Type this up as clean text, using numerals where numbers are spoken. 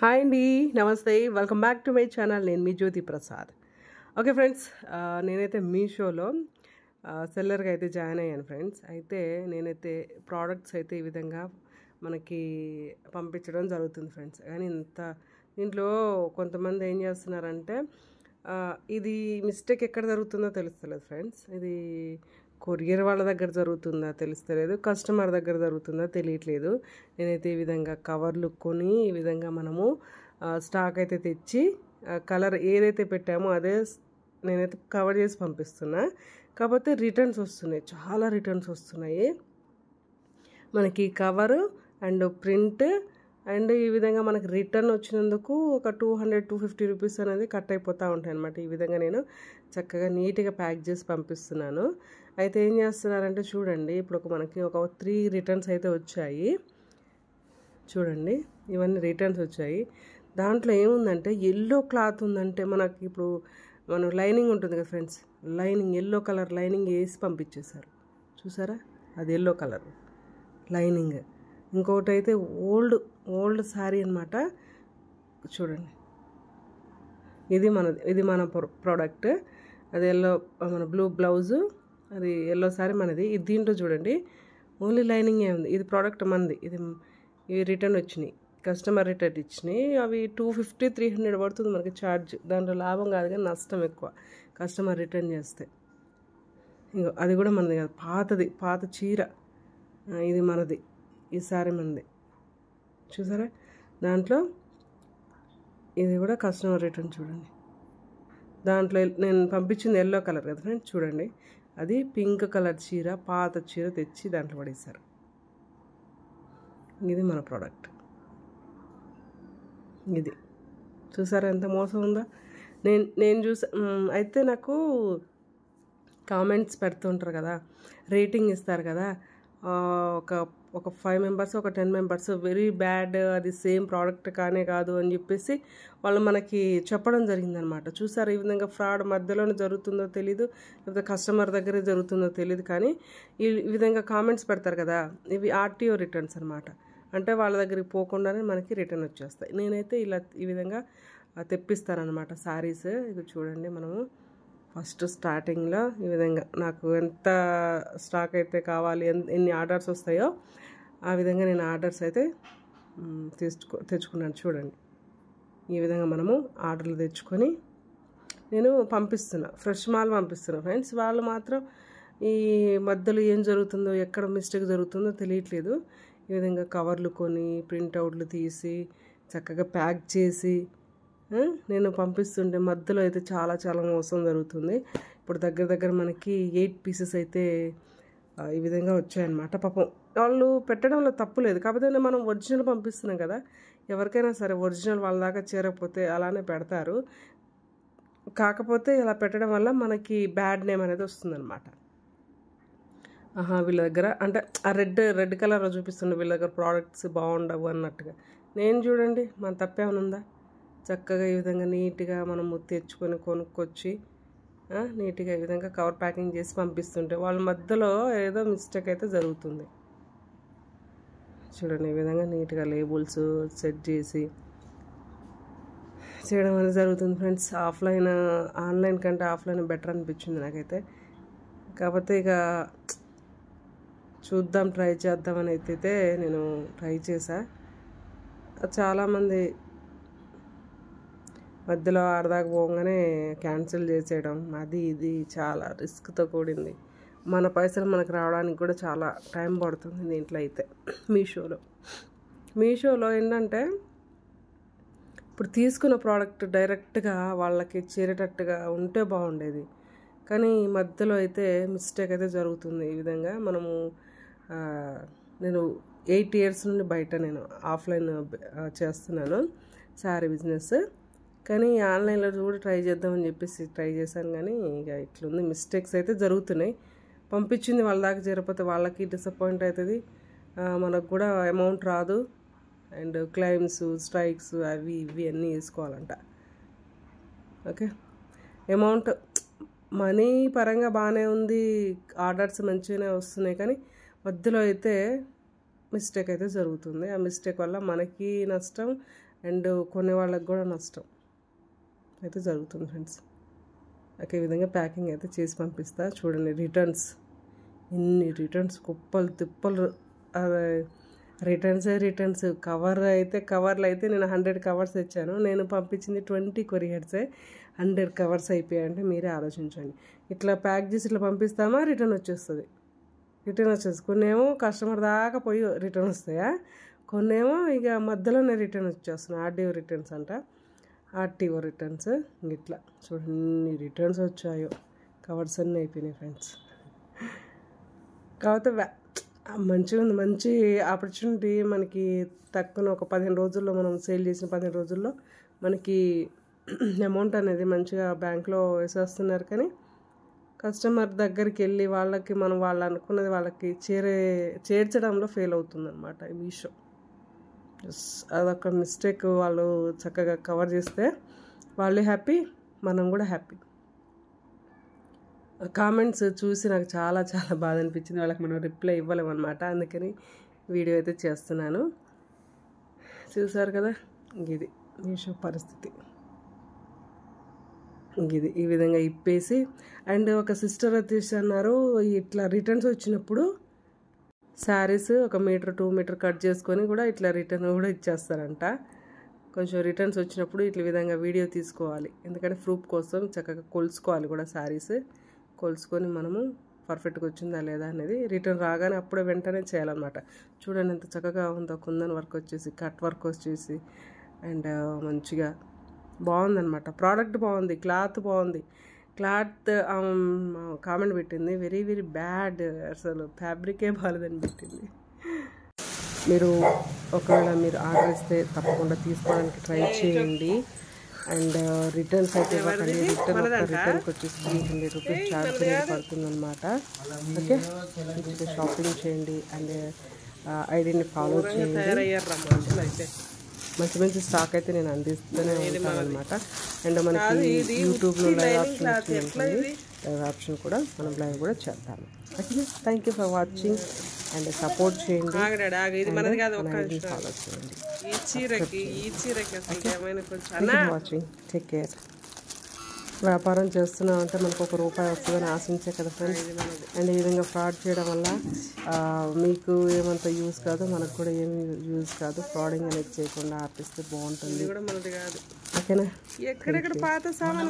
Hi అండి, నమస్తే, welcome back to my channel. నేను మీ జ్యోతి ప్రసాద్. ఓకే ఫ్రెండ్స్, నేనైతే మీషోలో సెల్లర్గా అయితే జాయిన్ అయ్యాను ఫ్రెండ్స్. అయితే నేనైతే ప్రోడక్ట్స్ అయితే ఈ విధంగా మనకి పంపించడం జరుగుతుంది ఫ్రెండ్స్. కానీ దీంట్లో కొంతమంది ఏం చేస్తున్నారంటే ఇది మిస్టేక్ ఎక్కడ జరుగుతుందో తెలుస్తలేదు ఫ్రెండ్స్. ఇది కొరియర్ వాళ్ళ దగ్గర జరుగుతుందా తెలుస్తలేదు, కస్టమర్ దగ్గర జరుగుతుందా తెలియట్లేదు. నేనైతే ఈ విధంగా కవర్లు కొని ఈ విధంగా మనము స్టాక్ అయితే తెచ్చి కలర్ ఏదైతే పెట్టామో అదే నేనైతే కవర్ చేసి పంపిస్తున్నా. కాకపోతే రిటర్న్స్ వస్తున్నాయి, చాలా రిటర్న్స్ వస్తున్నాయి మనకి. కవరు అండ్ ప్రింట్ అండ్ ఈ విధంగా మనకి రిటర్న్ వచ్చినందుకు ఒక 200-250 రూపీస్ అనేది కట్ అయిపోతూ ఉంటాయి అన్నమాట. ఈ విధంగా నేను చక్కగా నీట్గా ప్యాక్ చేసి పంపిస్తున్నాను. అయితే ఏం చేస్తున్నారంటే చూడండి, ఇప్పుడు మనకి ఒక 3 రిటర్న్స్ అయితే వచ్చాయి. చూడండి, ఇవన్నీ రిటర్న్స్ వచ్చాయి. దాంట్లో ఏముందంటే ఎల్లో క్లాత్ ఉందంటే మనకి ఇప్పుడు మనం లైనింగ్ ఉంటుంది కదా friends, lining yellow colour lining వేసి పంపించేశారు. చూసారా, అది ఎల్లో కలర్ లైనింగ్. ఇంకొకటి అయితే ఓల్డ్ శారీ అనమాట. చూడండి, ఇది మన ప్రోడక్ట్. అది ఎల్లో, మన బ్లూ బ్లౌజు, అది ఎల్లో శారీ మనది. ఇది దీంట్లో చూడండి ఓన్లీ లైనింగే ఉంది. ఇది ప్రోడక్ట్ మనది. ఇవి రిటర్న్ వచ్చినాయి, కస్టమర్ రిటర్న్ ఇచ్చినాయి. అవి 250-300 పడుతుంది మనకి ఛార్జ్. దాంట్లో లాభం కాదు కానీ నష్టం ఎక్కువ కస్టమర్ రిటర్న్ చేస్తే. ఇంకో అది కూడా మనది కాదు, పాత చీర. ఇది మనది, ఈ సారీ మనది. చూసారా, దాంట్లో ఇది కూడా కస్టమర్ రిటర్న్. చూడండి, దాంట్లో నేను పంపించింది ఎల్లో కలర్ కదా ఫ్రెండ్స్. చూడండి, అది పింక్ కలర్ చీర, పాత చీర తెచ్చి దాంట్లో పడేశారు. ఇది మన ప్రోడక్ట్. ఇది చూసారా ఎంత మోసం ఉందో. నేను అయితే నాకు కామెంట్స్ పెడుతుంటారు కదా, రేటింగ్ ఇస్తారు కదా, ఒక 5 మెంబర్స్, ఒక 10 మెంబర్స్ వెరీ బ్యాడ్, అది సేమ్ ప్రోడక్ట్ కానే కాదు అని చెప్పేసి వాళ్ళు మనకి చెప్పడం జరిగిందనమాట. చూసారు, ఈ విధంగా ఫ్రాడ్ మధ్యలోనే జరుగుతుందో తెలీదు, లేకపోతే కస్టమర్ దగ్గరే జరుగుతుందో తెలియదు, కానీ ఈ విధంగా కామెంట్స్ పెడతారు కదా, ఇవి ఆర్టీఓ రిటర్న్స్ అనమాట. అంటే వాళ్ళ దగ్గరికి పోకుండానే మనకి రిటర్న్ వచ్చేస్తాయి. నేనైతే ఈ విధంగా తెప్పిస్తానమాట శారీస్. ఇది చూడండి, మనము ఫస్ట్ స్టార్టింగ్లో ఈ విధంగా నాకు ఎంత స్టాక్ అయితే కావాలి, ఎన్ని ఆర్డర్స్ వస్తాయో ఆ విధంగా నేను ఆర్డర్స్ అయితే తెచ్చుకున్నాను. చూడండి, ఈ విధంగా మనము ఆర్డర్లు తెచ్చుకొని నేను పంపిస్తున్నా, ఫ్రెష్ మాల్ పంపిస్తున్నా ఫ్రెండ్స్. వాళ్ళు మాత్రం ఈ మధ్యలో ఏం జరుగుతుందో, ఎక్కడ మిస్టేక్ జరుగుతుందో తెలియట్లేదు. ఈ విధంగా కవర్లు కొని ప్రింట్అవుట్లు తీసి చక్కగా ప్యాక్ చేసి నేను పంపిస్తుంటే మధ్యలో అయితే చాలా చాలా మోసం జరుగుతుంది. ఇప్పుడు దగ్గర మనకి 8 పీసెస్ అయితే ఈ విధంగా వచ్చాయన్నమాట. పాపం వాళ్ళు పెట్టడంలో తప్పు లేదు, కాకపోతే మనం ఒరిజినల్ పంపిస్తున్నాం కదా, ఎవరికైనా సరే ఒరిజినల్ వాళ్ళ దాకా చేరకపోతే అలానే పెడతారు. కాకపోతే ఇలా పెట్టడం వల్ల మనకి బ్యాడ్ నేమ్ అనేది వస్తుందన్నమాట. వీళ్ళ దగ్గర అంటే ఆ రెడ్ కలర్ చూపిస్తుండే వీళ్ళ దగ్గర ప్రోడక్ట్స్ బాగుండవు అన్నట్టుగా. నేను చూడండి, మన తప్పేమైనా ఉందా? చక్కగా ఈ విధంగా నీట్గా మనము తెచ్చుకొని కొనుక్కొచ్చి నీట్గా ఈ విధంగా కవర్ ప్యాకింగ్ చేసి పంపిస్తుంటే వాళ్ళ మధ్యలో ఏదో మిస్టేక్ అయితే జరుగుతుంది. చూడండి, ఈ విధంగా నీట్గా లేబుల్స్ సెట్ చేసి చేయడం అనేది జరుగుతుంది ఫ్రెండ్స్. ఆన్లైన్ కంటే ఆఫ్లైన్ బెటర్ అనిపించింది నాకైతే. కాకపోతే ఇక ట్రై చేద్దామని అయితే నేను ట్రై చేశా. చాలామంది మధ్యలో ఆడదాకా పోగానే క్యాన్సిల్ చేసేయడం, అది ఇది చాలా రిస్క్తో కూడింది. మన పైసలు మనకు రావడానికి కూడా చాలా టైం పడుతుంది దీంట్లో అయితే. మీషోలో ఏంటంటే ఇప్పుడు తీసుకున్న ప్రోడక్ట్ డైరెక్ట్గా వాళ్ళకి చేరేటట్టుగా ఉంటే బాగుండేది, కానీ మధ్యలో అయితే మిస్టేక్ అయితే జరుగుతుంది. ఈ విధంగా మనము నేను 8 ఇయర్స్ నుండి బయట నేను ఆఫ్లైన్ చేస్తున్నాను శారీ బిజినెస్. కానీ ఆన్లైన్లో కూడా ట్రై చేద్దామని చెప్పేసి ట్రై చేశాను, కానీ ఇక ఇట్లుంది, మిస్టేక్స్ అయితే జరుగుతున్నాయి. పంపించింది వాళ్ళ దాకా చేరకపోతే వాళ్ళకి డిసప్పాయింట్ అవుతుంది, మనకు కూడా అమౌంట్ రాదు, అండ్ క్లెయిమ్స్, స్ట్రైక్స్ అవి ఇవి అన్నీ వేసుకోవాలంట. ఓకే, అమౌంట్ మనీ పరంగా బాగానే ఉంది, ఆర్డర్స్ మంచిగానే వస్తున్నాయి, కానీ మధ్యలో అయితే మిస్టేక్ అయితే జరుగుతుంది. ఆ మిస్టేక్ వల్ల మనకి నష్టం అండ్ కొనే వాళ్ళకి కూడా నష్టం అయితే జరుగుతుంది ఫ్రెండ్స్. ఓకే, ఈ విధంగా ప్యాకింగ్ అయితే చేసి పంపిస్తా. చూడండి రిటర్న్స్, ఇన్ని రిటర్న్స్ కుప్పలు తిప్పలు, రిటర్న్స్. కవర్లు అయితే నేను 100 కవర్స్ తెచ్చాను. నేను పంపించింది 20 కొరియర్సే. 100 కవర్స్ అయిపోయాయంటే మీరే ఆలోచించండి. ఇట్లా ప్యాక్ చేసి ఇట్లా పంపిస్తామా, రిటర్న్ వచ్చేస్తుంది. కొన్నేమో కస్టమర్ దాకా పోయి రిటర్న్ వస్తాయా, కొన్నేమో ఇక మధ్యలోనే రిటర్న్ వచ్చేస్తున్నాయి. ఆర్టీఓ రిటర్న్స్ అంట, ఆర్టీఓ రిటర్న్స్. ఇట్లా చూడండి రిటర్న్స్ వచ్చాయో, కవర్స్ అన్నీ అయిపోయినాయి ఫ్రెండ్స్. కాకపోతే మంచిగా ఉంది, మంచి ఆపర్చునిటీ మనకి. తక్కువ ఒక 15 రోజుల్లో మనం సేల్ చేసిన 15 రోజుల్లో మనకి అమౌంట్ అనేది మంచిగా బ్యాంక్లో వేసేస్తున్నారు. కానీ కస్టమర్ దగ్గరికి వెళ్ళి వాళ్ళకి మనం వాళ్ళు అనుకున్నది వాళ్ళకి చేర్చడంలో ఫెయిల్ అవుతుందన్నమాట ఈ మీషో. అదొక మిస్టేక్. వాళ్ళు చక్కగా కవర్ చేస్తే వాళ్ళు హ్యాపీ, మనం కూడా హ్యాపీ. కామెంట్స్ చూసి నాకు చాలా చాలా బాధ అనిపించింది. వాళ్ళకి మనం రిప్లై ఇవ్వలేమన్నమాట. అందుకని వీడియో అయితే చేస్తున్నాను. చూసారు కదా, ఇది మీషో పరిస్థితి. ఇది ఈ విధంగా ఇప్పేసి. అండ్ ఒక సిస్టర్ వచ్చేసి అన్నారు, ఇట్లా రిటర్న్స్ వచ్చినప్పుడు శారీస్ 1 మీటర్ 2 మీటర్ కట్ చేసుకొని కూడా ఇట్లా రిటర్న్ కూడా ఇచ్చేస్తారంట. కొంచెం రిటర్న్స్ వచ్చినప్పుడు ఇట్లా విధంగా వీడియో తీసుకోవాలి. ఎందుకంటే ప్రూఫ్ కోసం చక్కగా కొలుసుకోవాలి కూడా. శారీస్ కొలుసుకొని మనము పర్ఫెక్ట్గా వచ్చిందా లేదా అనేది రిటర్న్ రాగానే అప్పుడే వెంటనే చేయాలన్నమాట. చూడండి ఎంత చక్కగా ఉందో. కుందన్ వర్క్ వచ్చేసి, కట్ వర్క్ వచ్చేసి, అండ్ మంచిగా బాగుందన్నమాట. ప్రోడక్ట్ బాగుంది, క్లాత్ బాగుంది. క్లాత్ కామెంట్ పెట్టింది వెరీ వెరీ బ్యాడ్, అసలు ఫ్యాబ్రికే బాగాలేదని పెట్టింది. మీరు ఒకవేళ మీరు ఆర్డర్ ఇస్తే తప్పకుండా తీసుకోవడానికి ట్రై చేయండి. అండ్ రిటర్న్స్ అయితే ఇవ్వకండి. రిటర్న్కి వచ్చేసి 300 రూపీస్ ఛార్జ్ అనేది పడుతుందన్నమాట. ఓకే, షాపింగ్ చేయండి అండ్ ఐడిని ఫాలో చేయండి. మంచి స్టాక్ అయితే నేను అందిస్తూనే ఉంటాను అనమాట. అండ్ మనకి యూట్యూబ్లో లైవ్ ఆప్షన్ కూడా మనం లైవ్ కూడా చేద్దాము. Okay, thank you for watching and support చేయండి, ఫాలో చేయండి. Watching, take care. వ్యాపారం చేస్తున్నామంటే మనకు ₹1 వస్తుందని ఆశించే కదా ఫ్రెండ్స్. అండ్ ఈ విధంగా ఫ్రాడ్ చేయడం వల్ల మీకు ఏమంత యూజ్ కాదు, మనకు కూడా ఏమి యూజ్ కాదు. ఫ్రాడింగ్ అనేది చేయకుండా ఆపిస్తే బాగుంటుంది. ఓకేనా? ఎక్కడెక్కడ పాత సామాన్